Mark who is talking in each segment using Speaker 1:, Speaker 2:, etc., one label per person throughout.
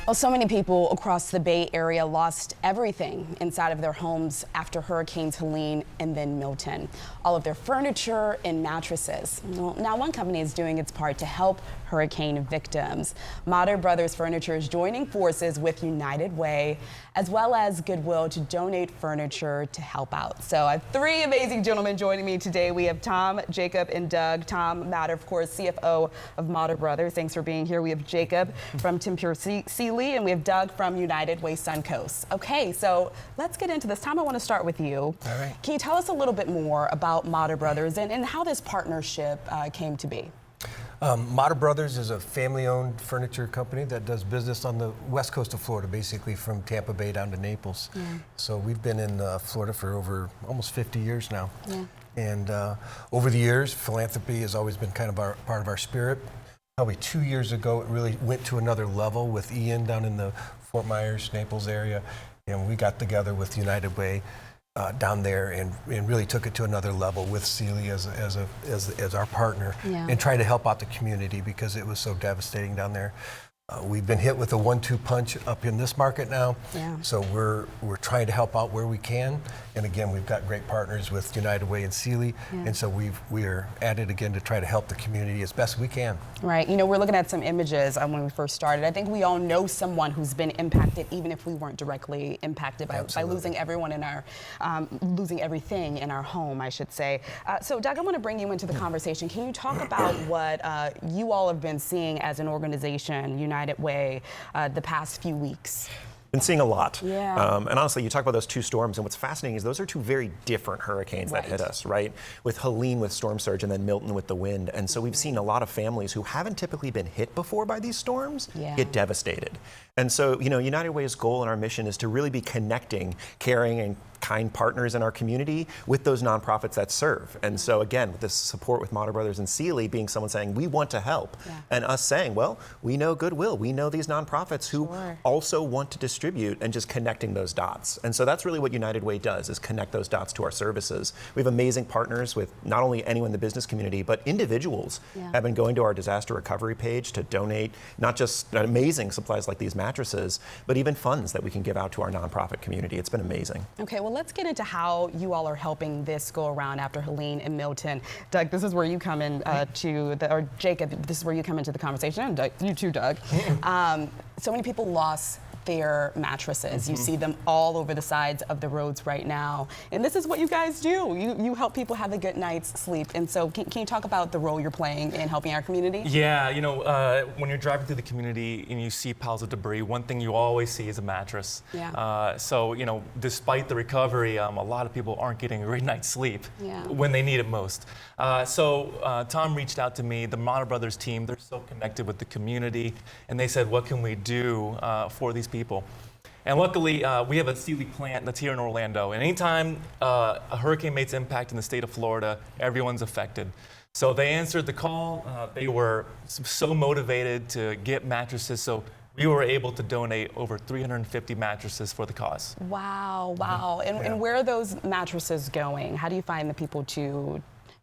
Speaker 1: Well, so many people across the Bay Area lost everything inside of their homes after Hurricanes Helene and then Milton. All of their furniture and mattresses. Well, now one company is doing its part to help hurricane victims. Mater Brothers Furniture is joining forces with United Way as well as Goodwill to donate furniture to help out. So I have three amazing gentlemen joining me today. We have Tom, Jacob, and Doug. Tom Mater, of course, CFO of Mater Brothers. Thanks for being here. We have Jacob from Tempur Sealy, and we have Doug from United Way Suncoast. Okay, so let's get into this. Tom, I want to start with you.
Speaker 2: All right.
Speaker 1: Can you tell us a little bit more about Mater Brothers and how this partnership came to be?
Speaker 2: Mater Brothers is a family-owned furniture company that does business on the west coast of Florida, basically from Tampa Bay down to Naples.
Speaker 1: Yeah.
Speaker 2: So we've been in Florida for over almost 50 years now.
Speaker 1: Yeah.
Speaker 2: And over the years, philanthropy has always been kind of part of our spirit. Probably 2 years ago, it really went to another level with Ian down in the Fort Myers, Naples area. And we got together with United Way down there and really took it to another level with Sealy as our partner,
Speaker 1: Yeah.
Speaker 2: and trying to help out the community because it was so devastating down there. We've been hit with a 1-2 punch up in this market now,
Speaker 1: Yeah.
Speaker 2: so we're trying to help out where we can. And again, we've got great partners with United Way and Sealy,
Speaker 1: Yeah.
Speaker 2: and so we are at it again to try to help the community as best we can.
Speaker 1: Right. You know, we're looking at some images when we first started. I think we all know someone who's been impacted, even if we weren't directly impacted by losing everyone in our, losing everything in our home, I should say. So, Doug, I want to bring you into the conversation. Can you talk about what you all have been seeing as an organization, United Way, the past few weeks?
Speaker 3: Been seeing a lot.
Speaker 1: Yeah.
Speaker 3: And honestly, you talk about those two storms, and what's fascinating is those are two very different hurricanes that hit us, right? With Helene with storm surge and then Milton with the wind. And so we've seen a lot of families who haven't typically been hit before by these storms get devastated. And so, you know, United Way's goal and our mission is to really be connecting, caring, and kind partners in our community with those nonprofits that serve. And so again, with this support with Mater Brothers and Sealy being someone saying, we want to help, and us saying, well, we know Goodwill, we know these nonprofits who also want to distribute, and just connecting those dots. And so that's really what United Way does, is connect those dots to our services. We have amazing partners with not only anyone in the business community, but individuals have been going to our disaster recovery page to donate not just amazing supplies like these mattresses, but even funds that we can give out to our nonprofit community. It's been amazing.
Speaker 1: Okay, well, let's get into how you all are helping this go around after Helene and Milton. Doug, this is where you come in or Jacob, this is where you come into the conversation, and Doug, you too, Doug. So many people lost their mattresses. You see them all over the sides of the roads right now. And this is what you guys do. You help people have a good night's sleep. And so can you talk about the role you're playing in helping our community?
Speaker 4: Yeah, you know, when you're driving through the community and you see piles of debris, one thing you always see is a mattress.
Speaker 1: Yeah.
Speaker 4: So, you know, despite the recovery, a lot of people aren't getting a great night's sleep when they need it most. So Tom reached out to me, the Mater Brothers team, they're so connected with the community, and they said, what can we do for these people? And luckily, we have a Sealy plant that's here in Orlando. And anytime a hurricane makes impact in the state of Florida, everyone's affected. So they answered the call. They were so motivated to get mattresses. So we were able to donate over 350 mattresses for the cause.
Speaker 1: Wow, wow. And where are those mattresses going? How do you find the people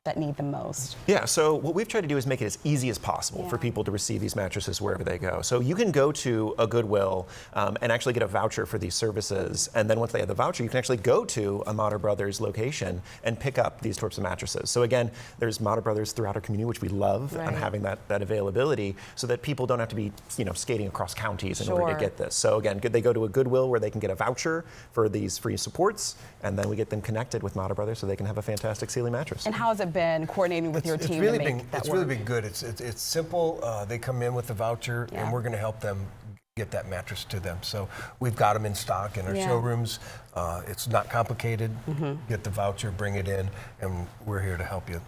Speaker 1: that need them most?
Speaker 3: Yeah, so what we've tried to do is make it as easy as possible for people to receive these mattresses wherever they go. So you can go to a Goodwill and actually get a voucher for these services, and then once they have the voucher, you can actually go to a Mater Brothers location and pick up these types of mattresses. So again, there's Mater Brothers throughout our community, which we love, and having that availability so that people don't have to be, you know, skating across counties in order to get this. So again, they go to a Goodwill where they can get a voucher for these free supports, and then we get them connected with Mater Brothers so they can have a fantastic Sealy mattress.
Speaker 1: And how has it been coordinating with your team to make that work?
Speaker 2: It's really been good. It's simple. They come in with the voucher, and we're going to help them get that mattress to them. So we've got them in stock in our showrooms. It's not complicated. Get the voucher, bring it in, and we're here to help you.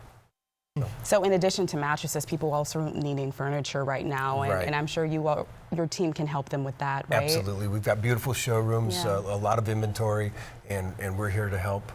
Speaker 1: So in addition to mattresses, people are also needing furniture right now, and I'm sure your team can help them with that, right?
Speaker 2: Absolutely. We've got beautiful showrooms, a lot of inventory, and we're here to help.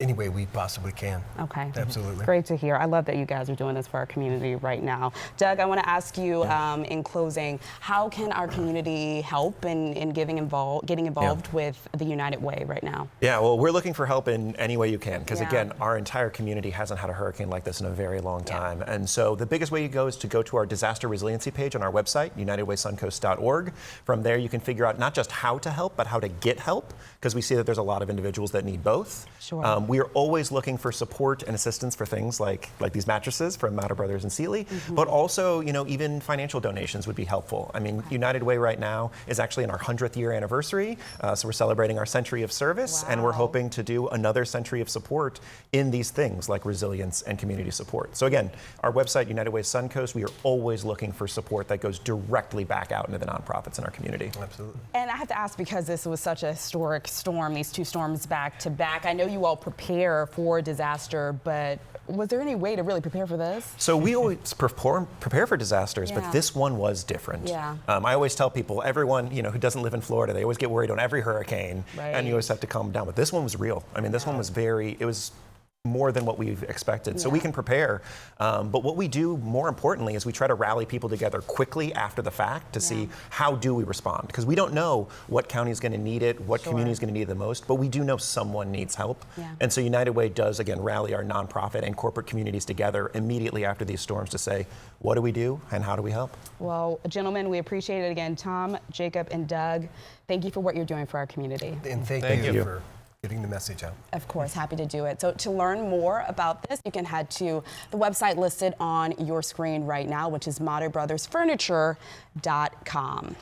Speaker 2: any way we possibly can.
Speaker 1: Okay.
Speaker 2: Absolutely.
Speaker 1: Great to hear. I love that you guys are doing this for our community right now. Doug, I want to ask you in closing, how can our community help in getting involved with the United Way right now?
Speaker 3: Yeah, well, we're looking for help in any way you can, because again, our entire community hasn't had a hurricane like this in a very long time. And so the biggest way you go is to go to our disaster resiliency page on our website, unitedwaysuncoast.org. From there, you can figure out not just how to help, but how to get help, because we see that there's a lot of individuals that need both.
Speaker 1: Sure.
Speaker 3: We are always looking for support and assistance for things like these mattresses from Matter Brothers and Sealy, but also, even financial donations would be helpful. I mean, United Way right now is actually in our 100th year anniversary, so we're celebrating our century of service, and we're hoping to do another century of support in these things like resilience and community support. So again, our website, United Way Suncoast, we are always looking for support that goes directly back out into the nonprofits in our community.
Speaker 2: Absolutely.
Speaker 1: And I have to ask, because this was such a historic storm, these two storms back to back, I know you all prepare for disaster, but was there any way to really prepare for this?
Speaker 3: So we always prepare for disasters, but this one was different.
Speaker 1: Yeah.
Speaker 3: I always tell people, everyone who doesn't live in Florida, they always get worried on every hurricane, and you always have to calm down. But this one was real. I mean, this one was it was more than what we've expected. So we can prepare. But what we do, more importantly, is we try to rally people together quickly after the fact to see how do we respond. Because we don't know what county is going to need it, what community is going to need it the most, but we do know someone needs help. And so United Way does, again, rally our nonprofit and corporate communities together immediately after these storms to say, what do we do and how do we help?
Speaker 1: Well, gentlemen, we appreciate it again. Tom, Jacob, and Doug, thank you for what you're doing for our community.
Speaker 2: And thank
Speaker 3: you.
Speaker 2: you for getting the message out.
Speaker 1: Of course, happy to do it. So to learn more about this, you can head to the website listed on your screen right now, which is matterbrothersfurniture.com.